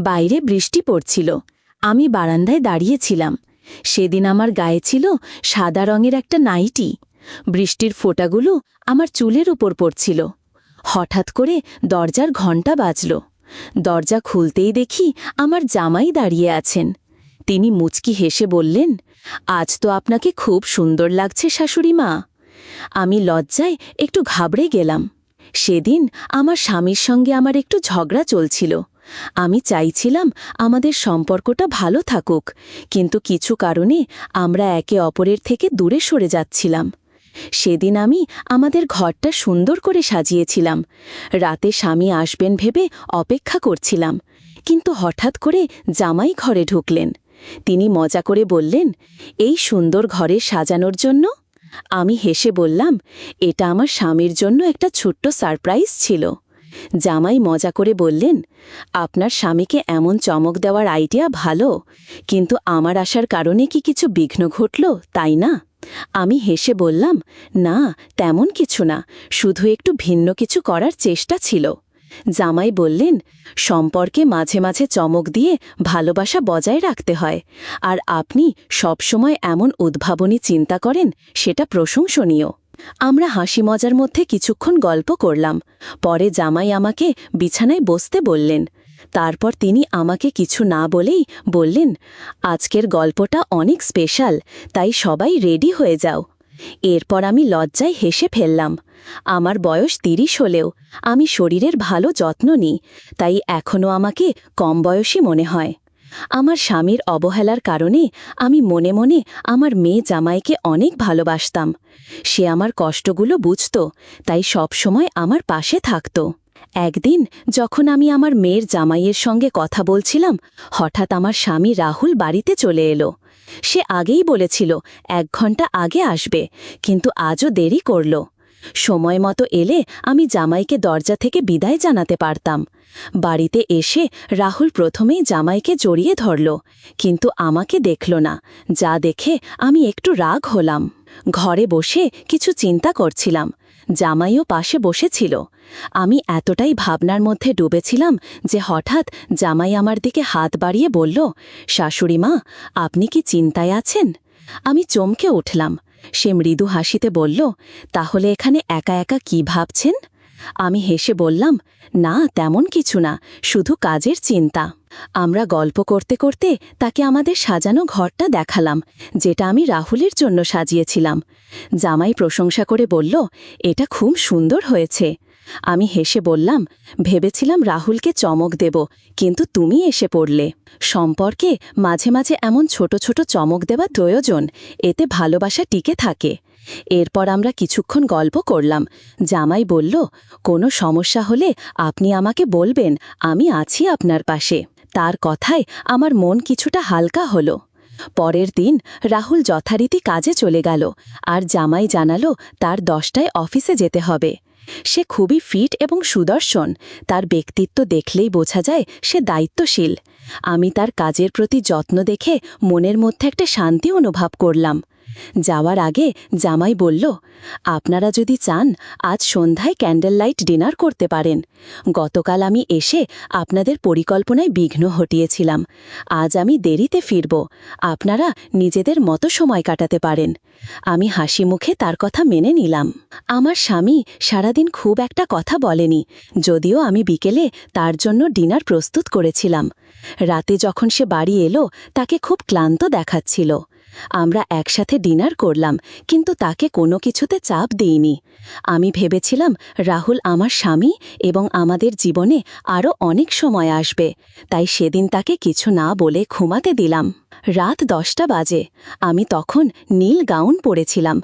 বাইরে বৃষ্টি পড়ছিল। আমি বারান্দায় দাঁড়িয়েছিলাম। সেদিন আমার গায়ে ছিল সাদা রঙের একটা নাইটি। বৃষ্টির ফোঁটাগুলো আমার চুলের উপর পড়ছিল। হঠাৎ করে দরজার ঘণ্টা বাজল। দরজা খুলতেই দেখি আমার জামাই দাঁড়িয়ে আছেন। তিনি মুচকি হেসে বললেন, আজ তো আপনাকে খুব সুন্দর লাগছে শাশুড়ি মা। আমি লজ্জায় একটু ঘাবড়ে গেলাম। সেদিন আমার স্বামীর সঙ্গে আমার একটু ঝগড়া চলছিল। আমি চাইছিলাম আমাদের সম্পর্কটা ভালো থাকুক, কিন্তু কিছু কারণে আমরা একে অপরের থেকে দূরে সরে যাচ্ছিলাম। সেদিন আমি আমাদের ঘরটা সুন্দর করে সাজিয়েছিলাম। রাতে স্বামী আসবেন ভেবে অপেক্ষা করছিলাম, কিন্তু হঠাৎ করে জামাই ঘরে ঢুকলেন। তিনি মজা করে বললেন, এই সুন্দর ঘরে সাজানোর জন্য? আমি হেসে বললাম, এটা আমার স্বামীর জন্য একটা ছোট্ট সারপ্রাইজ ছিল। জামাই মজা করে বললেন, আপনার স্বামীকে এমন চমক দেওয়ার আইডিয়া ভালো, কিন্তু আমার আসার কারণে কি কিছু বিঘ্ন ঘটল, তাই না? আমি হেসে বললাম, না, তেমন কিছু না, শুধু একটু ভিন্ন কিছু করার চেষ্টা ছিল। জামাই বললেন, সম্পর্কে মাঝে মাঝে চমক দিয়ে ভালোবাসা বজায় রাখতে হয়, আর আপনি সবসময় এমন উদ্ভাবনী চিন্তা করেন, সেটা প্রশংসনীয়। আমরা হাসি মজার মধ্যে কিছুক্ষণ গল্প করলাম। পরে জামাই আমাকে বিছানায় বসতে বললেন। তারপর তিনি আমাকে কিছু না বলেই বললেন, আজকের গল্পটা অনেক স্পেশাল, তাই সবাই রেডি হয়ে যাও। এরপর আমি লজ্জায় হেসে ফেললাম। আমার বয়স ৩০ হলেও আমি শরীরের ভালো যত্ন নিই, তাই এখনও আমাকে কম বয়সী মনে হয়। আমার স্বামীর অবহেলার কারণে আমি মনে মনে আমার মেয়ে জামাইকে অনেক ভালোবাসতাম। সে আমার কষ্টগুলো বুঝত, তাই সবসময় আমার পাশে থাকত। একদিন যখন আমি আমার মেয়ের জামাইয়ের সঙ্গে কথা বলছিলাম, হঠাৎ আমার স্বামী রাহুল বাড়িতে চলে এলো। সে আগেই বলেছিল ১ ঘন্টা আগে আসবে, কিন্তু আজও দেরি করল। সময় মতো এলে আমি জামাইকে দরজা থেকে বিদায় জানাতে পারতাম। বাড়িতে এসে রাহুল প্রথমেই জামাইকে জড়িয়ে ধরল, কিন্তু আমাকে দেখল না, যা দেখে আমি একটু রাগ হলাম। ঘরে বসে কিছু চিন্তা করছিলাম। জামাইও পাশে বসেছিল। আমি এতটাই ভাবনার মধ্যে ডুবেছিলাম যে হঠাৎ জামাই আমার দিকে হাত বাড়িয়ে বলল, শাশুড়ি মা, আপনি কি চিন্তায় আছেন? আমি চমকে উঠলাম। সে মৃদু হাসিতে বলল, তাহলে এখানে একা একা কি ভাবছেন? আমি হেসে বললাম, না, তেমন কিছু না, শুধু কাজের চিন্তা। আমরা গল্প করতে করতে তাকে আমাদের সাজানো ঘরটা দেখালাম, যেটা আমি রাহুলের জন্য সাজিয়েছিলাম। জামাই প্রশংসা করে বলল, এটা খুব সুন্দর হয়েছে। আমি হেসে বললাম, ভেবেছিলাম রাহুলকে চমক দেব, কিন্তু তুমি এসে পড়লে। সম্পর্কে মাঝে মাঝে এমন ছোট ছোট চমক দেওয়া প্রয়োজন, এতে ভালোবাসা টিকে থাকে। এরপর আমরা কিছুক্ষণ গল্প করলাম। জামাই বলল, কোনো সমস্যা হলে আপনি আমাকে বলবেন, আমি আছি আপনার পাশে। তার কথায় আমার মন কিছুটা হালকা হলো। পরের দিন রাহুল যথারীতি কাজে চলে গেল, আর জামাই জানালো তার 10টায় অফিসে যেতে হবে। সে খুবই ফিট এবং সুদর্শন। তার ব্যক্তিত্ব দেখলেই বোঝা যায় সে দায়িত্বশীল। আমি তার কাজের প্রতি যত্ন দেখে মনের মধ্যে একটা শান্তি অনুভব করলাম। যাওয়ার আগে জামাই বলল, আপনারা যদি চান আজ সন্ধ্যায় ক্যান্ডেল লাইট ডিনার করতে পারেন। গতকাল আমি এসে আপনাদের পরিকল্পনায় বিঘ্ন ঘটিয়েছিলাম। আজ আমি দেরিতে ফিরব, আপনারা নিজেদের মতো সময় কাটাতে পারেন। আমি হাসি মুখে তার কথা মেনে নিলাম। আমার স্বামী সারাদিন খুব একটা কথা বলেনি, যদিও আমি বিকেলে তার জন্য ডিনার প্রস্তুত করেছিলাম। রাতে যখন সে বাড়ি এলো, তাকে খুব ক্লান্ত দেখাচ্ছিল। আমরা একসাথে ডিনার করলাম, কিন্তু তাকে কোনো কিছুতে চাপ দিইনি। আমি ভেবেছিলাম রাহুল আমার স্বামী এবং আমাদের জীবনে আরও অনেক সময় আসবে, তাই সেদিন তাকে কিছু না বলে ঘুমাতে দিলাম। রাত 10টা বাজে। আমি তখন নীল গাউন পরেছিলাম।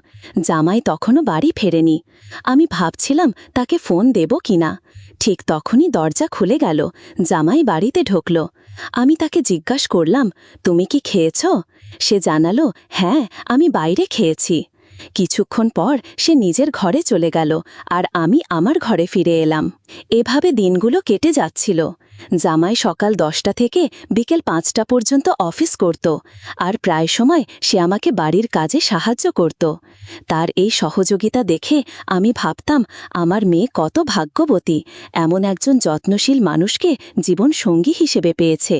জামাই তখনও বাড়ি ফেরেনি। আমি ভাবছিলাম তাকে ফোন দেব কিনা। ঠিক তখনই দরজা খুলে গেল। জামাই বাড়িতে ঢুকল। আমি তাকে জিজ্ঞাসা করলাম, তুমি কি খেয়েছ? সে জানালো, হ্যাঁ, আমি বাইরে খেয়েছি। কিছুক্ষণ পর সে নিজের ঘরে চলে গেল, আর আমি আমার ঘরে ফিরে এলাম। এভাবে দিনগুলো কেটে যাচ্ছিল। জামাই সকাল 10টা থেকে বিকেল 5টা পর্যন্ত অফিস করত, আর প্রায় সময় সে আমাকে বাড়ির কাজে সাহায্য করত। তার এই সহযোগিতা দেখে আমি ভাবতাম আমার মেয়ে কত ভাগ্যবতী, এমন একজন যত্নশীল মানুষকে জীবন সঙ্গী হিসেবে পেয়েছে।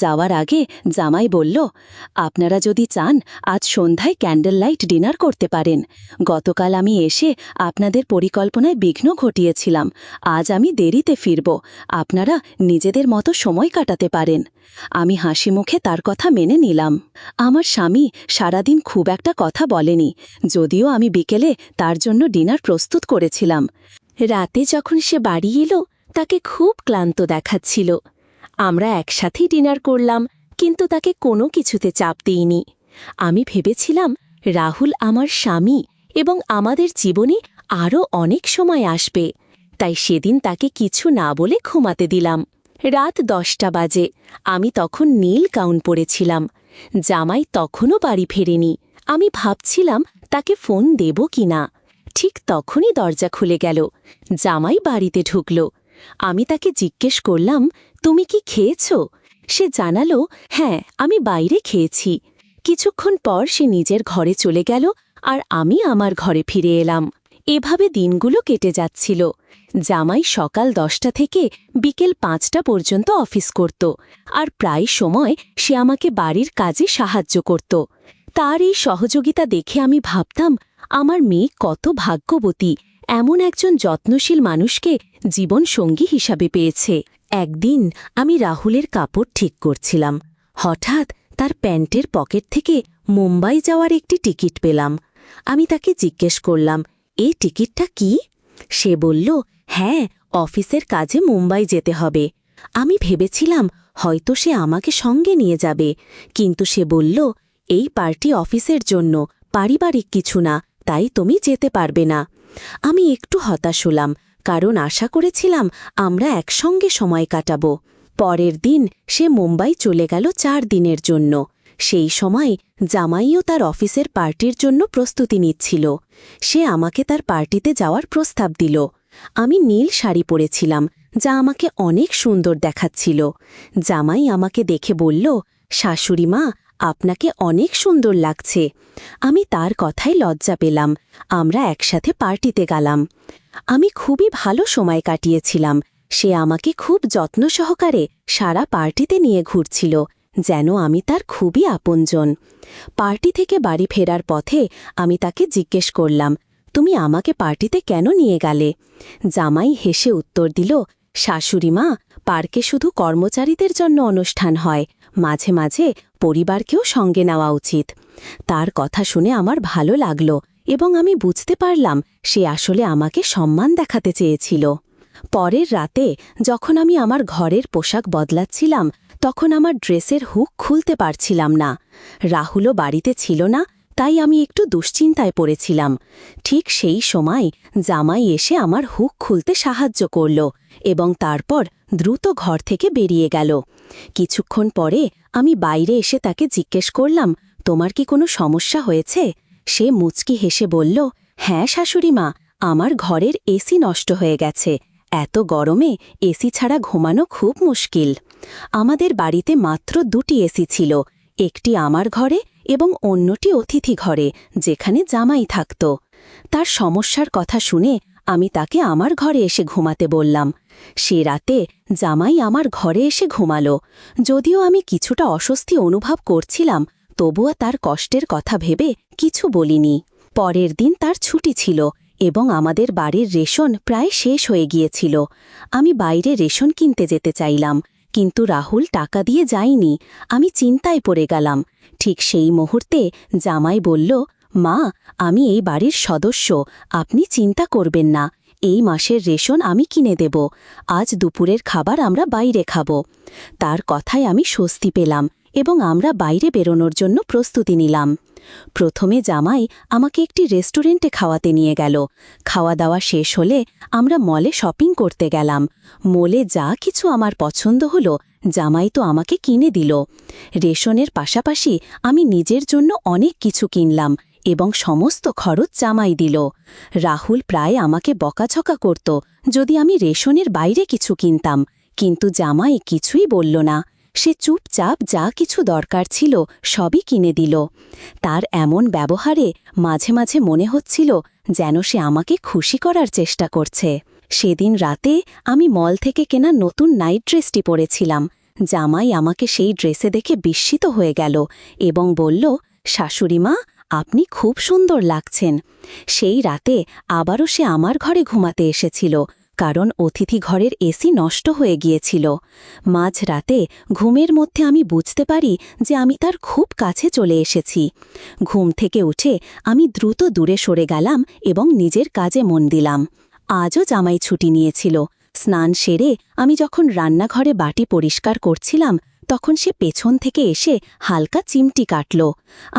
যাওয়ার আগে জামাই বলল, আপনারা যদি চান আজ সন্ধ্যায় ক্যান্ডেল লাইট ডিনার করতে পারেন। গতকাল আমি এসে আপনাদের পরিকল্পনায় বিঘ্ন ঘটিয়েছিলাম, আজ আমি দেরিতে ফিরব, আপনারা নিজেদের মতো সময় কাটাতে পারেন। আমি হাসি মুখে তার কথা মেনে নিলাম। আমার স্বামী সারাদিন খুব একটা কথা বলেনি, যদিও আমি বিকেলে তার জন্য ডিনার প্রস্তুত করেছিলাম। রাতে যখন সে বাড়ি এলো, তাকে খুব ক্লান্ত দেখাচ্ছিল। আমরা একসাথেই ডিনার করলাম, কিন্তু তাকে কোনো কিছুতে চাপ দিইনি। আমি ভেবেছিলাম রাহুল আমার স্বামী এবং আমাদের জীবনে আরও অনেক সময় আসবে, তাই সেদিন তাকে কিছু না বলে ঘুমাতে দিলাম। রাত 10টা বাজে। আমি তখন নীল গাউন পরেছিলাম। জামাই তখনও বাড়ি ফেরেনি। আমি ভাবছিলাম তাকে ফোন দেব কিনা। ঠিক তখনই দরজা খুলে গেল। জামাই বাড়িতে ঢুকল। আমি তাকে জিজ্ঞেস করলাম, তুমি কি খেয়েছ? সে জানালো, হ্যাঁ, আমি বাইরে খেয়েছি। কিছুক্ষণ পর সে নিজের ঘরে চলে গেল, আর আমি আমার ঘরে ফিরে এলাম। এভাবে দিনগুলো কেটে যাচ্ছিল। জামাই সকাল 10টা থেকে বিকেল 5টা পর্যন্ত অফিস করত, আর প্রায় সময় সে আমাকে বাড়ির কাজে সাহায্য করত। তার এই সহযোগিতা দেখে আমি ভাবতাম আমার মেয়ে কত ভাগ্যবতী, এমন একজন যত্নশীল মানুষকে জীবন সঙ্গী হিসাবে পেয়েছে। একদিন আমি রাহুলের কাপড় ঠিক করছিলাম। হঠাৎ তার প্যান্টের পকেট থেকে মুম্বাই যাওয়ার একটি টিকিট পেলাম। আমি তাকে জিজ্ঞেস করলাম, এই টিকিটটা কি? সে বলল, হ্যাঁ, অফিসের কাজে মুম্বাই যেতে হবে। আমি ভেবেছিলাম হয়তো সে আমাকে সঙ্গে নিয়ে যাবে, কিন্তু সে বলল, এই পার্টি অফিসের জন্য, পারিবারিক কিছু না, তাই তুমি যেতে পারবে না। আমি একটু হতাশ হলাম, কারণ আশা করেছিলাম আমরা একসঙ্গে সময় কাটাব। পরের দিন সে মুম্বাই চলে গেল 4 দিনের জন্য। সেই সময় জামাইও তার অফিসের পার্টির জন্য প্রস্তুতি নিচ্ছিল। সে আমাকে তার পার্টিতে যাওয়ার প্রস্তাব দিল। আমি নীল শাড়ি পরেছিলাম, যা আমাকে অনেক সুন্দর দেখাচ্ছিল। জামাই আমাকে দেখে বলল, শাশুড়ি মা, আপনাকে অনেক সুন্দর লাগছে। আমি তার কথায় লজ্জা পেলাম। আমরা একসাথে পার্টিতে গেলাম। আমি খুবই ভালো সময় কাটিয়েছিলাম। সে আমাকে খুব যত্ন সহকারে সারা পার্টিতে নিয়ে ঘুরছিল, যেন আমি তার খুবই আপনজন। পার্টি থেকে বাড়ি ফেরার পথে আমি তাকে জিজ্ঞেস করলাম, তুমি আমাকে পার্টিতে কেন নিয়ে গেলে? জামাই হেসে উত্তর দিল, শাশুড়ি মা, পার্কে শুধু কর্মচারীদের জন্য অনুষ্ঠান হয়, মাঝে মাঝে পরিবারকেও সঙ্গে নেওয়া উচিত। তার কথা শুনে আমার ভালো লাগল, এবং আমি বুঝতে পারলাম সে আসলে আমাকে সম্মান দেখাতে চেয়েছিল। পরের রাতে যখন আমি আমার ঘরের পোশাক বদলাচ্ছিলাম, তখন আমার ড্রেসের হুক খুলতে পারছিলাম না। রাহুলও বাড়িতে ছিল না, তাই আমি একটু দুশ্চিন্তায় পড়েছিলাম। ঠিক সেই সময় জামাই এসে আমার হুক খুলতে সাহায্য করল, এবং তারপর দ্রুত ঘর থেকে বেরিয়ে গেল। কিছুক্ষণ পরে আমি বাইরে এসে তাকে জিজ্ঞেস করলাম, তোমার কি কোনো সমস্যা হয়েছে? সে মুচকি হেসে বলল, হ্যাঁ শাশুড়ি মা, আমার ঘরের এসি নষ্ট হয়ে গেছে। এত গরমে এসি ছাড়া ঘুমানো খুব মুশকিল। আমাদের বাড়িতে মাত্র 2টি এসি ছিল, একটি আমার ঘরে এবং অন্যটি অতিথি ঘরে, যেখানে জামাই থাকত। তার সমস্যার কথা শুনে আমি তাকে আমার ঘরে এসে ঘুমাতে বললাম। সে রাতে জামাই আমার ঘরে এসে ঘুমালো। যদিও আমি কিছুটা অস্বস্তি অনুভব করছিলাম, তবুও তার কষ্টের কথা ভেবে কিছু বলিনি। পরের দিন তার ছুটি ছিল, এবং আমাদের বাড়ির রেশন প্রায় শেষ হয়ে গিয়েছিল। আমি বাইরে রেশন কিনতে যেতে চাইলাম, কিন্তু রাহুল টাকা দিয়ে যায়নি। আমি চিন্তায় পড়ে গেলাম। ঠিক সেই মুহূর্তে জামাই বলল, মা, আমি এই বাড়ির সদস্য, আপনি চিন্তা করবেন না, এই মাসের রেশন আমি কিনে দেব। আজ দুপুরের খাবার আমরা বাইরে খাব। তার কথায় আমি স্বস্তি পেলাম, এবং আমরা বাইরে বেরোনোর জন্য প্রস্তুতি নিলাম। প্রথমে জামাই আমাকে একটি রেস্টুরেন্টে খাওয়াতে নিয়ে গেল। খাওয়া দাওয়া শেষ হলে আমরা মলে শপিং করতে গেলাম। মলে যা কিছু আমার পছন্দ হলো, জামাই তো আমাকে কিনে দিল। রেশনের পাশাপাশি আমি নিজের জন্য অনেক কিছু কিনলাম, এবং সমস্ত খরচ জামাই দিল। রাহুল প্রায় আমাকে বকাঝকা করত যদি আমি রেশনের বাইরে কিছু কিনতাম, কিন্তু জামাই কিছুই বলল না। সে চুপচাপ যা কিছু দরকার ছিল সবই কিনে দিল। তার এমন ব্যবহারে মাঝে মাঝে মনে হচ্ছিল যেন সে আমাকে খুশি করার চেষ্টা করছে। সেদিন রাতে আমি মল থেকে কেনা নতুন নাইট ড্রেসটি পরেছিলাম। জামাই আমাকে সেই ড্রেসে দেখে বিস্মিত হয়ে গেল এবং বলল, শাশুড়িমা, আপনি খুব সুন্দর লাগছেন। সেই রাতে আবারও সে আমার ঘরে ঘুমাতে এসেছিল, কারণ অতিথি ঘরের এসি নষ্ট হয়ে গিয়েছিল। মাঝরাতে ঘুমের মধ্যে আমি বুঝতে পারি যে আমি তার খুব কাছে চলে এসেছি। ঘুম থেকে উঠে আমি দ্রুত দূরে সরে গেলাম এবং নিজের কাজে মন দিলাম। আজও জামাই ছুটি নিয়েছিল। স্নান সেরে আমি যখন রান্নাঘরে বাটি পরিষ্কার করছিলাম, তখন সে পেছন থেকে এসে হালকা চিমটি কাটল।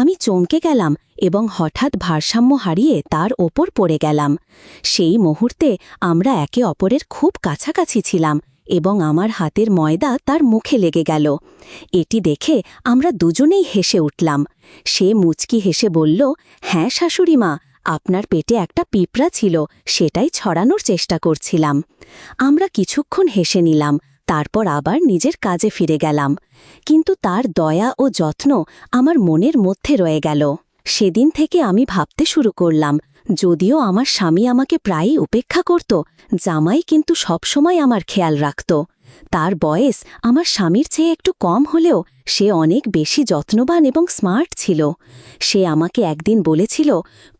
আমি চমকে গেলাম এবং হঠাৎ ভারসাম্য হারিয়ে তার ওপর পড়ে গেলাম। সেই মুহূর্তে আমরা একে অপরের খুব কাছাকাছি ছিলাম এবং আমার হাতের ময়দা তার মুখে লেগে গেল। এটি দেখে আমরা দুজনেই হেসে উঠলাম। সে মুচকি হেসে বলল, হ্যাঁ শাশুড়িমা, আপনার পেটে একটা পিঁপড়া ছিল, সেটাই ছড়ানোর চেষ্টা করছিলাম। আমরা কিছুক্ষণ হেসে নিলাম, তারপর আবার নিজের কাজে ফিরে গেলাম। কিন্তু তার দয়া ও যত্ন আমার মনের মধ্যে রয়ে গেল। সেদিন থেকে আমি ভাবতে শুরু করলাম, যদিও আমার স্বামী আমাকে প্রায়ই উপেক্ষা করত, জামাই কিন্তু সবসময় আমার খেয়াল রাখত। তার বয়স আমার স্বামীর চেয়ে একটু কম হলেও সে অনেক বেশি যত্নবান এবং স্মার্ট ছিল। সে আমাকে একদিন বলেছিল,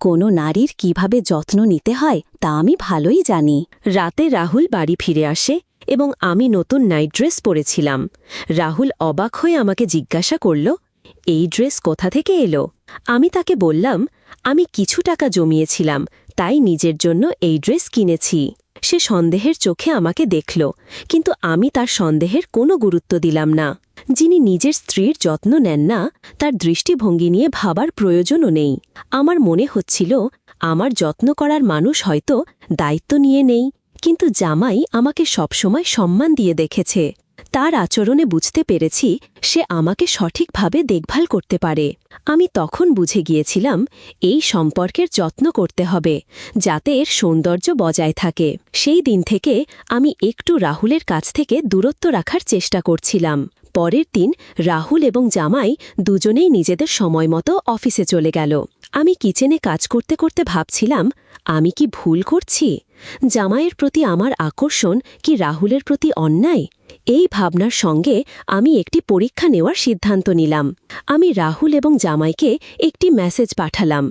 কোনো নারীর কিভাবে যত্ন নিতে হয় তা আমি ভালোই জানি। রাতে রাহুল বাড়ি ফিরে আসে এবং আমি নতুন নাইট ড্রেস পরেছিলাম। রাহুল অবাক হয়ে আমাকে জিজ্ঞাসা করল, এই ড্রেস কোথা থেকে এলো? আমি তাকে বললাম, আমি কিছু টাকা জমিয়েছিলাম, তাই নিজের জন্য এই ড্রেস কিনেছি। সে সন্দেহের চোখে আমাকে দেখল, কিন্তু আমি তার সন্দেহের কোনো গুরুত্ব দিলাম না। যিনি নিজের স্ত্রীর যত্ন নেন না, তার দৃষ্টিভঙ্গি নিয়ে ভাবার প্রয়োজনও নেই। আমার মনে হচ্ছিল, আমার যত্ন করার মানুষ হয়তো দায়িত্ব নিয়ে নেই, কিন্তু জামাই আমাকে সবসময় সম্মান দিয়ে দেখেছে। তার আচরণে বুঝতে পেরেছি সে আমাকে সঠিকভাবে দেখভাল করতে পারে। আমি তখন বুঝে গিয়েছিলাম এই সম্পর্কের যত্ন করতে হবে, যাতে এর সৌন্দর্য বজায় থাকে। সেই দিন থেকে আমি একটু রাহুলের কাছ থেকে দূরত্ব রাখার চেষ্টা করছিলাম। পরের দিন রাহুল এবং জামাই দুজনেই নিজেদের সময়মতো অফিসে চলে গেল। আমি কিচেনে কাজ করতে করতে ভাবছিলাম, আমি কি ভুল করছি? জামাইয়ের প্রতি আমার আকর্ষণ কি রাহুলের প্রতি অন্যায়? এই ভাবনার সঙ্গে আমি একটি পরীক্ষা নেওয়ার সিদ্ধান্ত নিলাম। আমি রাহুল এবং জামাইকে একটি মেসেজ পাঠালাম,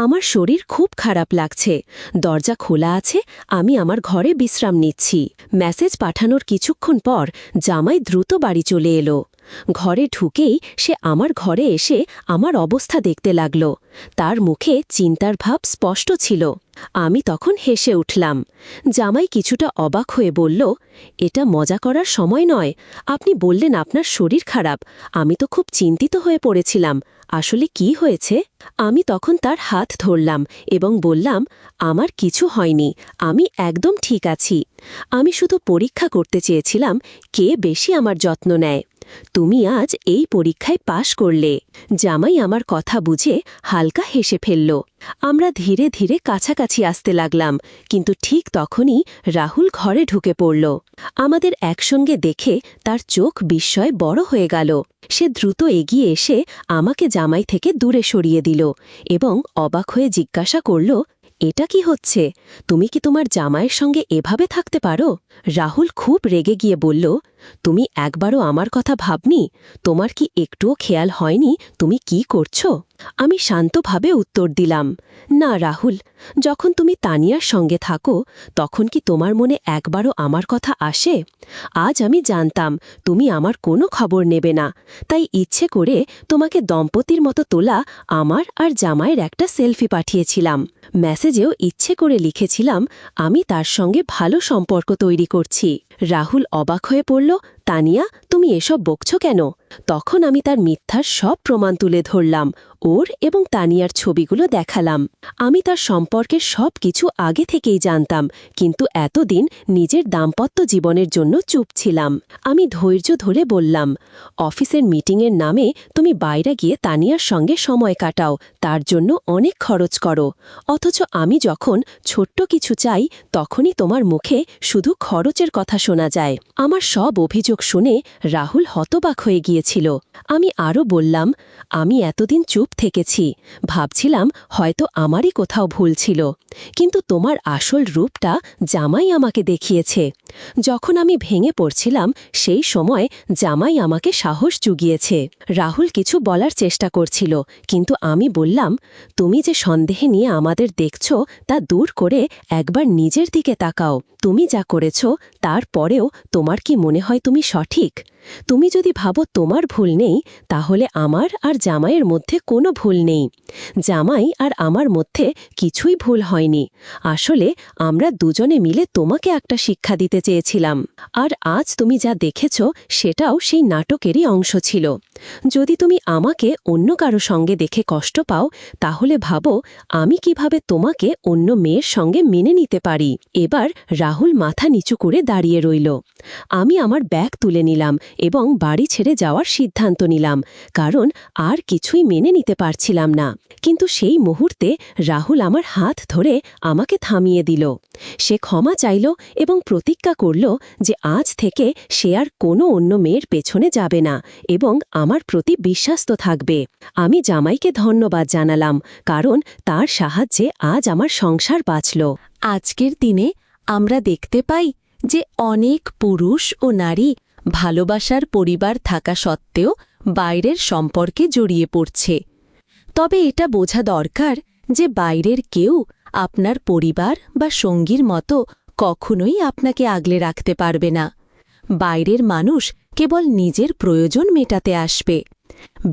আমার শরীর খুব খারাপ লাগছে, দরজা খোলা আছে, আমি আমার ঘরে বিশ্রাম নিচ্ছি। মেসেজ পাঠানোর কিছুক্ষণ পর জামাই দ্রুত বাড়ি চলে এলো। ঘরে ঢুকেই সে আমার ঘরে এসে আমার অবস্থা দেখতে লাগল। তার মুখে চিন্তার ভাব স্পষ্ট ছিল। আমি তখন হেসে উঠলাম। জামাই কিছুটা অবাক হয়ে বলল, এটা মজা করার সময় নয়। আপনি বললেন আপনার শরীর খারাপ, আমি তো খুব চিন্তিত হয়ে পড়েছিলাম। আসলে কি হয়েছে? আমি তখন তার হাত ধরলাম এবং বললাম, আমার কিছু হয়নি, আমি একদম ঠিক আছি। আমি শুধু পরীক্ষা করতে চেয়েছিলাম কে বেশি আমার যত্ন নেয়। তুমি আজ এই পরীক্ষায় পাশ করলে। জামাই আমার কথা বুঝে হালকা হেসে ফেলল। আমরা ধীরে ধীরে কাছাকাছি আসতে লাগলাম, কিন্তু ঠিক তখনই রাহুল ঘরে ঢুকে পড়ল। আমাদের একসঙ্গে দেখে তার চোখ বিস্ময়ে বড় হয়ে গেল। সে দ্রুত এগিয়ে এসে আমাকে জামাই থেকে দূরে সরিয়ে দিল এবং অবাক হয়ে জিজ্ঞাসা করল, এটা কি হচ্ছে? তুমি কি তোমার জামাইয়ের সঙ্গে এভাবে থাকতে পারো? রাহুল খুব রেগে গিয়ে বলল, তুমি একবারও আমার কথা ভাবনি? তোমার কি একটুও খেয়াল হয়নি তুমি কি করছো? আমি শান্তভাবে উত্তর দিলাম, না রাহুল, যখন তুমি তানিয়ার সঙ্গে থাকো তখন কি তোমার মনে একবারও আমার কথা আসে? আজ আমি জানতাম তুমি আমার কোনো খবর নেবে না, তাই ইচ্ছে করে তোমাকে দম্পতির মতো তোলা আমার আর জামাইয়ের একটা সেলফি পাঠিয়েছিলাম। মেসেজেও ইচ্ছে করে লিখেছিলাম আমি তার সঙ্গে ভালো সম্পর্ক তৈরি করছি। রাহুল অবাক হয়ে পড়ল, তানিয়া, তুমি এসব বকছ কেন? তখন আমি তার মিথ্যার সব প্রমাণ তুলে ধরলাম, ওর এবং তানিয়ার ছবিগুলো দেখালাম। আমি তার সম্পর্কের সব কিছু আগে থেকেই জানতাম, কিন্তু এতদিন নিজের দাম্পত্য জীবনের জন্য চুপ ছিলাম। আমি ধৈর্য ধরে বললাম, অফিসের মিটিংয়ের নামে তুমি বাইরে গিয়ে তানিয়ার সঙ্গে সময় কাটাও, তার জন্য অনেক খরচ করো। অথচ আমি যখন ছোট্ট কিছু চাই তখনই তোমার মুখে শুধু খরচের কথা শোনা যায়। আমার সব অভিযোগ শুনে রাহুল হতবাক হয়ে গিয়েছিল। আমি আরও বললাম, আমি এতদিন চুপ থেকেছি, ভাবছিলাম হয়তো আমারই কোথাও ভুল ছিল, কিন্তু তোমার আসল রূপটা জামাই আমাকে দেখিয়েছে। যখন আমি ভেঙে পড়ছিলাম সেই সময় জামাই আমাকে সাহস জুগিয়েছে। রাহুল কিছু বলার চেষ্টা করছিল, কিন্তু আমি বললাম, তুমি যে সন্দেহে নিয়ে আমাদের দেখছ তা দূর করে একবার নিজের দিকে তাকাও। তুমি যা করেছ তারপরেও তোমার কি মনে হয় তুমি সঠিক? তুমি যদি ভাবো তোমার ভুল নেই, তাহলে আমার আর জামাইয়ের মধ্যে কোনো ভুল নেই। জামাই আর আমার মধ্যে কিছুই ভুল হয়নি। আসলে আমরা দুজনে মিলে তোমাকে একটা শিক্ষা দিতে চেয়েছিলাম, আর আজ তুমি যা দেখেছ সেটাও সেই নাটকেরই অংশ ছিল। যদি তুমি আমাকে অন্য কারো সঙ্গে দেখে কষ্ট পাও, তাহলে ভাবো আমি কিভাবে তোমাকে অন্য মেয়ের সঙ্গে মেনে নিতে পারি। এবার রাহুল মাথা নিচু করে দাঁড়িয়ে রইল। আমি আমার ব্যাগ তুলে নিলাম এবং বাড়ি ছেড়ে যাওয়ার সিদ্ধান্ত নিলাম, কারণ আর কিছুই মেনে নিতে পারছিলাম না। কিন্তু সেই মুহূর্তে রাহুল আমার হাত ধরে আমাকে থামিয়ে দিল। সে ক্ষমা চাইল এবং প্রতিজ্ঞা করল যে আজ থেকে সে আর কোনো অন্য মেয়ের পেছনে যাবে না এবং আমার প্রতি বিশ্বাস্ত থাকবে। আমি জামাইকে ধন্যবাদ জানালাম, কারণ তার সাহায্যে আজ আমার সংসার বাঁচল। আজকের দিনে আমরা দেখতে পাই যে অনেক পুরুষ ও নারী ভালোবাসার পরিবার থাকা সত্ত্বেও বাইরের সম্পর্কে জড়িয়ে পড়ছে। তবে এটা বোঝা দরকার যে বাইরের কেউ আপনার পরিবার বা সঙ্গীর মতো কখনোই আপনাকে আগলে রাখতে পারবে না। বাইরের মানুষ কেবল নিজের প্রয়োজন মেটাতে আসবে।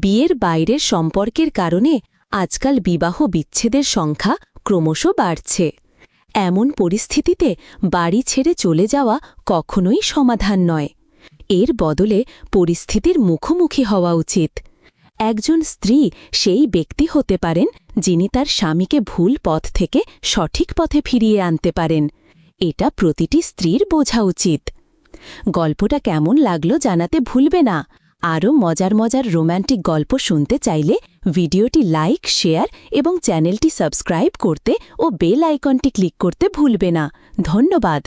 বিয়ের বাইরের সম্পর্কের কারণে আজকাল বিবাহ বিচ্ছেদের সংখ্যা ক্রমশ বাড়ছে। এমন পরিস্থিতিতে বাড়ি ছেড়ে চলে যাওয়া কখনোই সমাধান নয়। এর বদলে পরিস্থিতির মুখোমুখি হওয়া উচিত। একজন স্ত্রী সেই ব্যক্তি হতে পারেন যিনি তার স্বামীকে ভুল পথ থেকে সঠিক পথে ফিরিয়ে আনতে পারেন। এটা প্রতিটি স্ত্রীর বোঝা উচিত। গল্পটা কেমন লাগলো জানাতে ভুলবে না। আরও মজার মজার রোম্যান্টিক গল্প শুনতে চাইলে ভিডিওটি লাইক, শেয়ার এবং চ্যানেলটি সাবস্ক্রাইব করতে ও বেল আইকনটি ক্লিক করতে ভুলবে না। ধন্যবাদ।